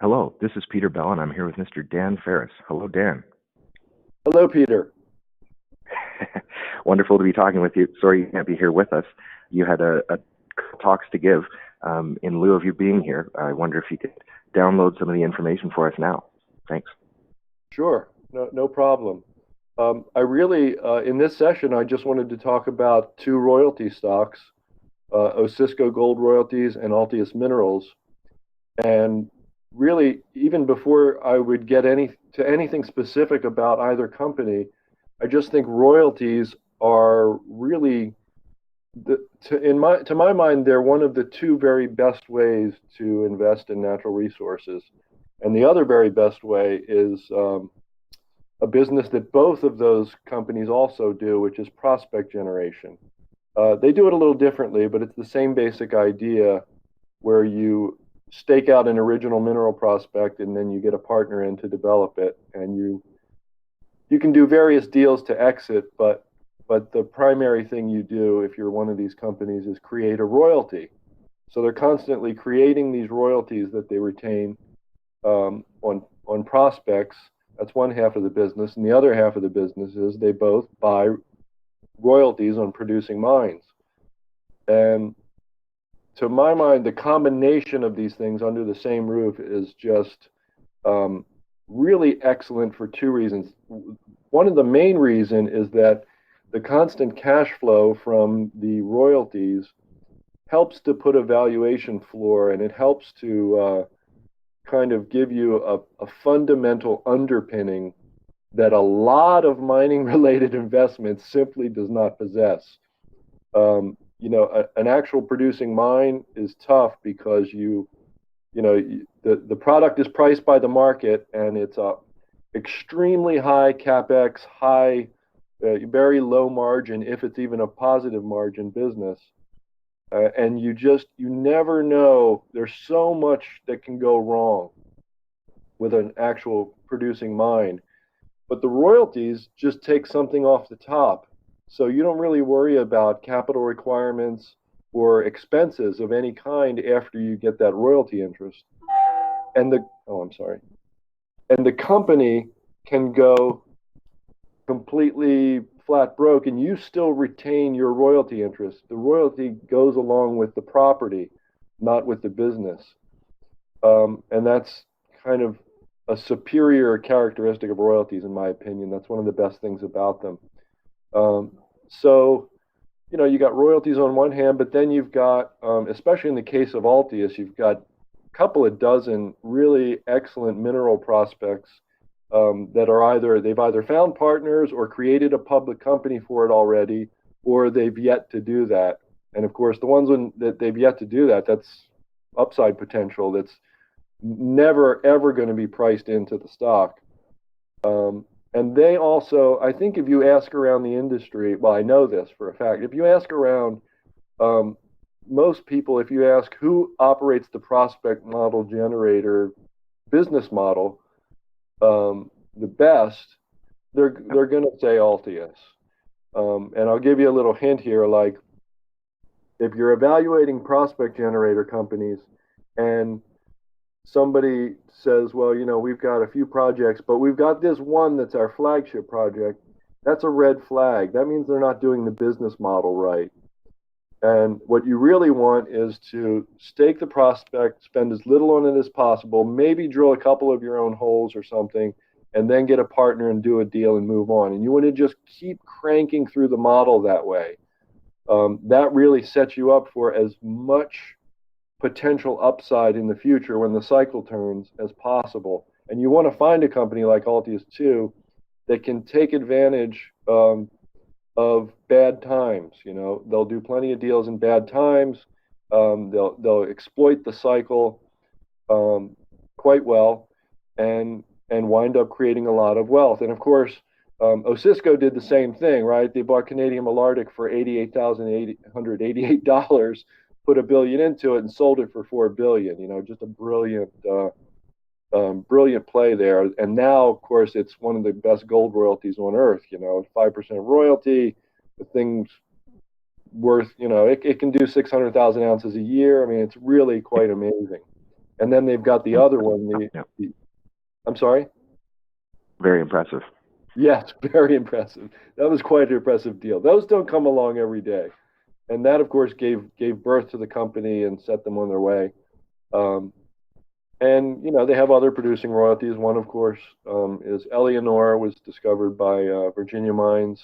Hello, this is Peter Bell, and I'm here with Mr. Dan Ferris. Hello, Dan. Hello, Peter. Wonderful to be talking with you. Sorry you can't be here with us. You had a talks to give. In lieu of you being here, I wonder if you could download some of the information for us now. Thanks. Sure, no problem. In this session, I just wanted to talk about two royalty stocks, Osisko Gold Royalties and Altius Minerals. And really, even before I would get to anything specific about either company, I just think royalties are really, to my mind, they're one of the two very best ways to invest in natural resources. And the other very best way is a business that both of those companies also do, which is prospect generation. They do it a little differently, but it's the same basic idea where you stake out an original mineral prospect and then you get a partner in to develop it, and you can do various deals to exit, but the primary thing you do if you're one of these companies is create a royalty. So they're constantly creating these royalties that they retain on prospects. That's one half of the business, and the other half of the business is they both buy royalties on producing mines. And to my mind, the combination of these things under the same roof is just really excellent for two reasons. One of the main reason is that the constant cash flow from the royalties helps to put a valuation floor, and it helps to kind of give you a fundamental underpinning that a lot of mining related investments simply does not possess. An actual producing mine is tough because the product is priced by the market, and it's a extremely high capex, very low margin, if it's even a positive margin business. And you never know. There's so much that can go wrong with an actual producing mine. But the royalties just take something off the top. So you don't really worry about capital requirements or expenses of any kind after you get that royalty interest. And the company can go completely flat broke, and you still retain your royalty interest. The royalty goes along with the property, not with the business. And that's kind of a superior characteristic of royalties, in my opinion. That's one of the best things about them. So, you got royalties on one hand, but then you've got, especially in the case of Altius, you've got a couple of dozen really excellent mineral prospects that they've either found partners or created a public company for it already, or they've yet to do that. And of course, the ones that they've yet to do that, that's upside potential that's never ever going to be priced into the stock. And they also, I think, if you ask around the industry, well, I know this for a fact. If you ask around, most people, if you ask who operates the prospect model generator business model the best, they're going to say Altius. And I'll give you a little hint here. Like, if you're evaluating prospect generator companies and somebody says, well, we've got a few projects, but we've got this one that's our flagship project, that's a red flag. That means they're not doing the business model right. And what you really want is to stake the prospect, spend as little on it as possible, maybe drill a couple of your own holes or something, and then get a partner and do a deal and move on. And you want to just keep cranking through the model that way. That really sets you up for as much potential upside in the future when the cycle turns as possible. And you want to find a company like Altius too that can take advantage of bad times. They'll do plenty of deals in bad times. They'll exploit the cycle quite well and wind up creating a lot of wealth. And of course, Osisko did the same thing, right? They bought Canadian Malartic for $88,888, put $1 billion into it, and sold it for $4 billion. Just a brilliant play there. And now, of course, it's one of the best gold royalties on earth. 5% royalty. The thing's worth, it can do 600,000 ounces a year. I mean, it's really quite amazing. And then they've got the other one. I'm sorry? Very impressive. Yes, very impressive. That was quite an impressive deal. Those don't come along every day. And that, of course, gave birth to the company and set them on their way. And, they have other producing royalties. One, of course, is Eleanor, was discovered by Virginia Mines.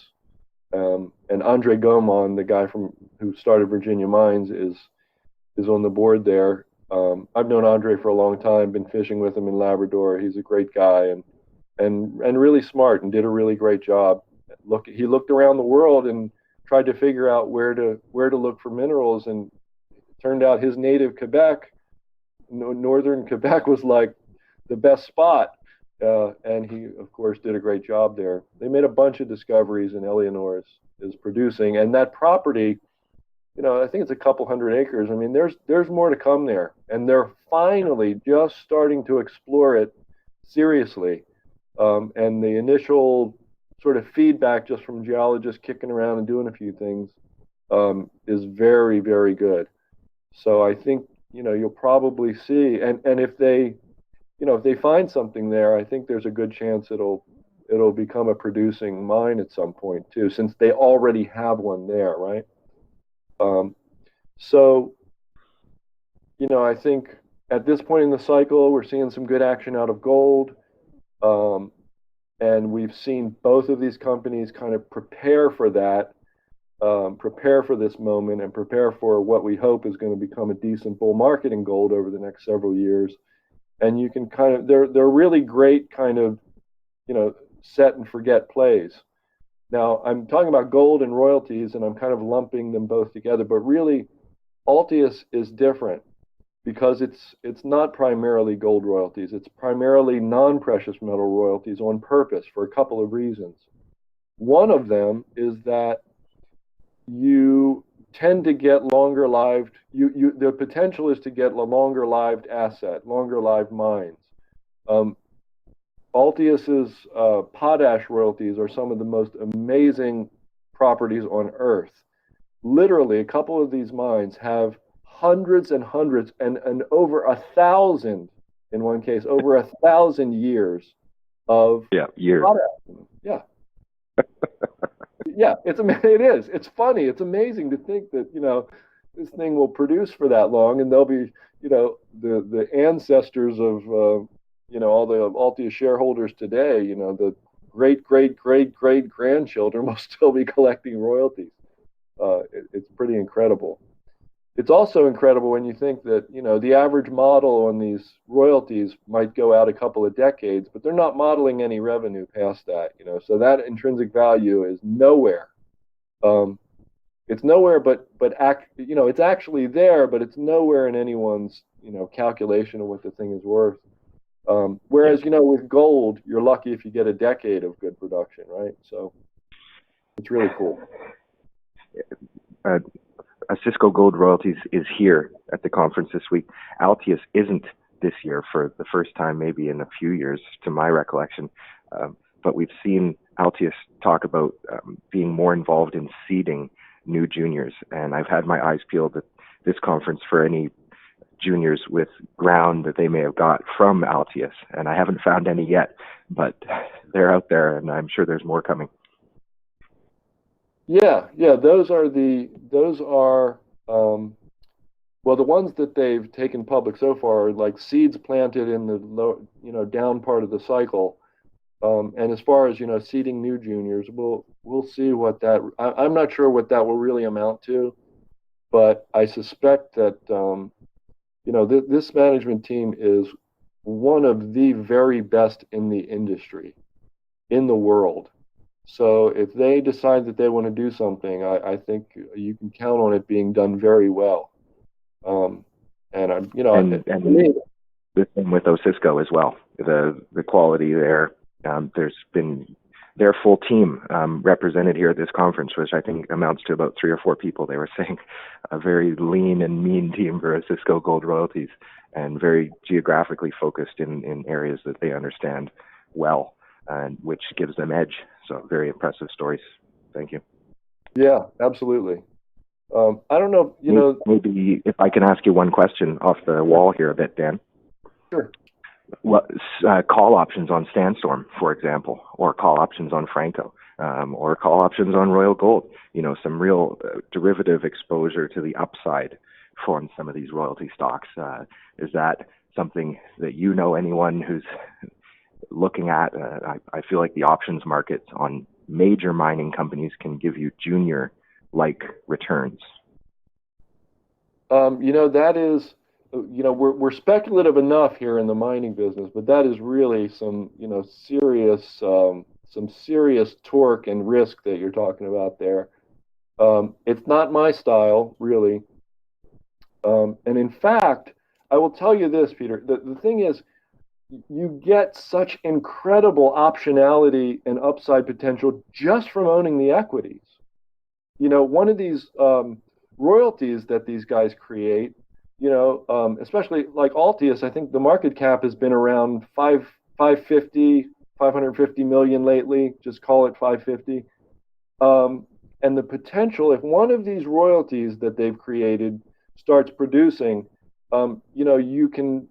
And Andre Gaumond, the guy who started Virginia Mines, is on the board there. I've known Andre for a long time, been fishing with him in Labrador. He's a great guy and really smart, and did a really great job. He looked around the world and tried to figure out where to look for minerals, and it turned out his native Quebec, northern Quebec, was like the best spot. And he, of course, did a great job there. They made a bunch of discoveries, and Eleanor is producing. And that property, I think it's a couple hundred acres. I mean, there's more to come there, and they're finally just starting to explore it seriously. And the initial sort of feedback just from geologists kicking around and doing a few things is very, very good. So I think, you'll probably see, and if they find something there, I think there's a good chance it'll become a producing mine at some point too, since they already have one there, right? So, I think at this point in the cycle, we're seeing some good action out of gold. And we've seen both of these companies kind of prepare for that, prepare for this moment, and prepare for what we hope is going to become a decent bull market in gold over the next several years. And you can they're really great kind of, set and forget plays. Now, I'm talking about gold and royalties, and I'm kind of lumping them both together, but really, Altius is different because it's not primarily gold royalties. It's primarily non-precious metal royalties on purpose for a couple of reasons. One of them is that you tend to get longer lived. The potential is to get a longer lived asset, longer lived mines. Altius's potash royalties are some of the most amazing properties on Earth. Literally, a couple of these mines have hundreds and hundreds and over 1,000, in one case, over 1,000 years of years. potash. Yeah. Yeah, it is. It's funny. It's amazing to think that, this thing will produce for that long, and they'll be, the ancestors of, all the Altia shareholders today, the great, great, great, great grandchildren will still be collecting royalties. It's pretty incredible. It's also incredible when you think that, the average model on these royalties might go out a couple of decades, but they're not modeling any revenue past that, so that intrinsic value is nowhere. It's nowhere, but it's actually there, but it's nowhere in anyone's, calculation of what the thing is worth. Whereas, with gold, you're lucky if you get a decade of good production, right? So it's really cool. Cisco Gold Royalties is here at the conference this week. Altius isn't this year for the first time, maybe in a few years, to my recollection. But we've seen Altius talk about being more involved in seeding new juniors. And I've had my eyes peeled at this conference for any juniors with ground that they may have got from Altius. And I haven't found any yet, but they're out there, and I'm sure there's more coming. Yeah, those are well, the ones that they've taken public so far are like seeds planted in the low, down part of the cycle. And as far as, seeding new juniors, we'll see what that, I'm not sure what that will really amount to, but I suspect that, this management team is one of the very best in the industry, in the world. So if they decide that they want to do something, I think you can count on it being done very well. And the same with Cisco as well. The quality there. There's been their full team represented here at this conference, which I think amounts to about 3 or 4 people. They were saying a very lean and mean team for Cisco Gold Royalties, and very geographically focused in areas that they understand well, and which gives them edge. So very impressive stories. Thank you. Yeah, absolutely. I don't know, Maybe if I can ask you one question off the wall here a bit, Dan. Sure. Well, call options on Sandstorm, for example, or call options on Franco, or call options on Royal Gold. Some real derivative exposure to the upside from some of these royalty stocks. Is that something that anyone who's looking at? I feel like the options markets on major mining companies can give you junior-like returns. That is, we're speculative enough here in the mining business, but that is really some, serious, some serious torque and risk that you're talking about there. It's not my style, really. And in fact, I will tell you this, Peter, the thing is, you get such incredible optionality and upside potential just from owning the equities. One of these royalties that these guys create, especially like Altius, I think the market cap has been around 550 million lately. Just call it 550. And the potential, if one of these royalties that they've created starts producing, you can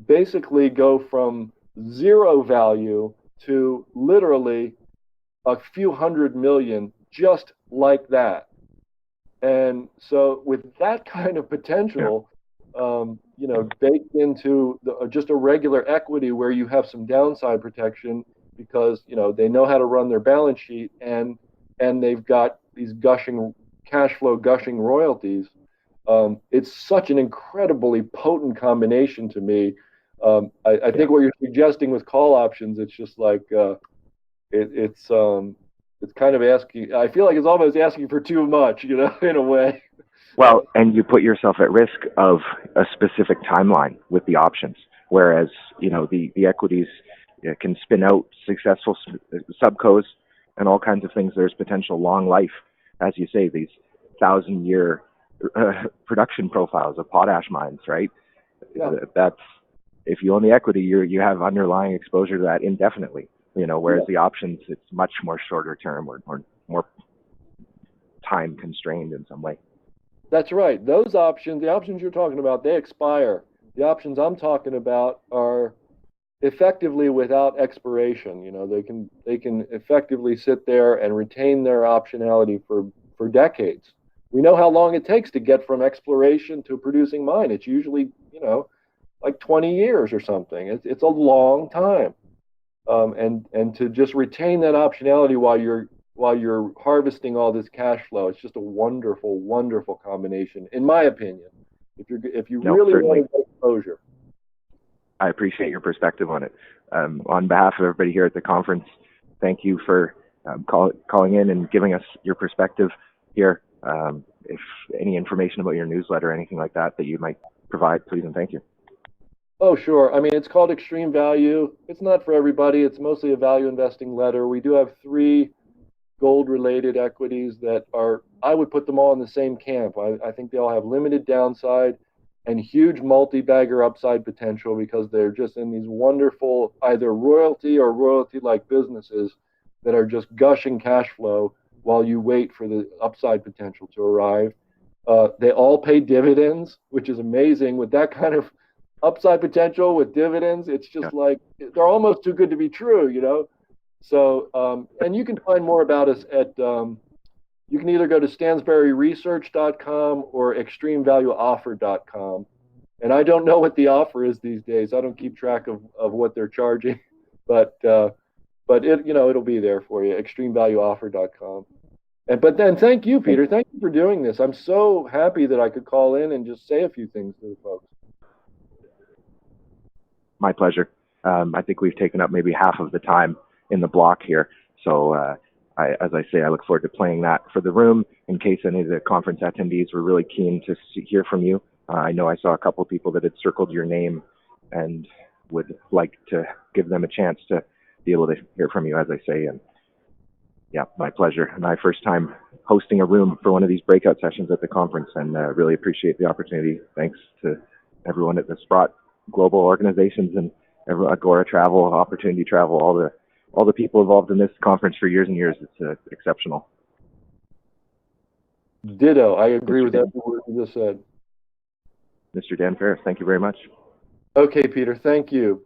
basically go from zero value to literally a few hundred million just like that. And so with that kind of potential, baked into just a regular equity where you have some downside protection because, they know how to run their balance sheet and they've got these cash flow gushing royalties. It's such an incredibly potent combination to me. I think what you're suggesting with call options, it's just like it's kind of asking. I feel like it's almost asking for too much, in a way. Well, and you put yourself at risk of a specific timeline with the options, whereas the equities can spin out successful subcos and all kinds of things. There's potential long life, as you say, these 1,000-year production profiles of potash mines, right? Yeah. That's, if you own the equity, you have underlying exposure to that indefinitely. Whereas the options, it's much more shorter term or more time constrained in some way. That's right. The options you're talking about, they expire. The options I'm talking about are effectively without expiration. They can effectively sit there and retain their optionality for decades. We know how long it takes to get from exploration to producing mine. It's usually, like 20 years or something. It's a long time. And to just retain that optionality while you're harvesting all this cash flow, it's just a wonderful, wonderful combination, in my opinion. If you really certainly want to get exposure. I appreciate your perspective on it. On behalf of everybody here at the conference, thank you for calling in and giving us your perspective here. If any information about your newsletter or anything like that you might provide, please and thank you. Oh, sure. I mean, it's called Extreme Value. It's not for everybody. It's mostly a value investing letter. We do have 3 gold-related equities that I would put them all in the same camp. I think they all have limited downside and huge multi-bagger upside potential because they're just in these wonderful either royalty or royalty-like businesses that are just gushing cash flow while you wait for the upside potential to arrive. They all pay dividends, which is amazing. With that kind of upside potential with dividends, it's just like they're almost too good to be true, So, and you can find more about us at, you can either go to stansberryresearch.com or extremevalueoffer.com. And I don't know what the offer is these days. I don't keep track of what they're charging, but it'll be there for you, extremevalueoffer.com. But then thank you, Peter. Thank you for doing this. I'm so happy that I could call in and just say a few things to the folks. My pleasure. I think we've taken up maybe half of the time in the block here. So as I say, I look forward to playing that for the room in case any of the conference attendees were really keen to hear from you. I know I saw a couple of people that had circled your name and would like to give them a chance to be able to hear from you, as I say. And yeah, my pleasure. My first time hosting a room for one of these breakout sessions at the conference, and really appreciate the opportunity. Thanks to everyone at the Sprott global organizations and Agora Travel, Opportunity Travel, all the people involved in this conference for years and years. It's exceptional. Ditto. I agree with every word you just said. Mr. DanFerris, thank you very much. Okay, Peter, thank you.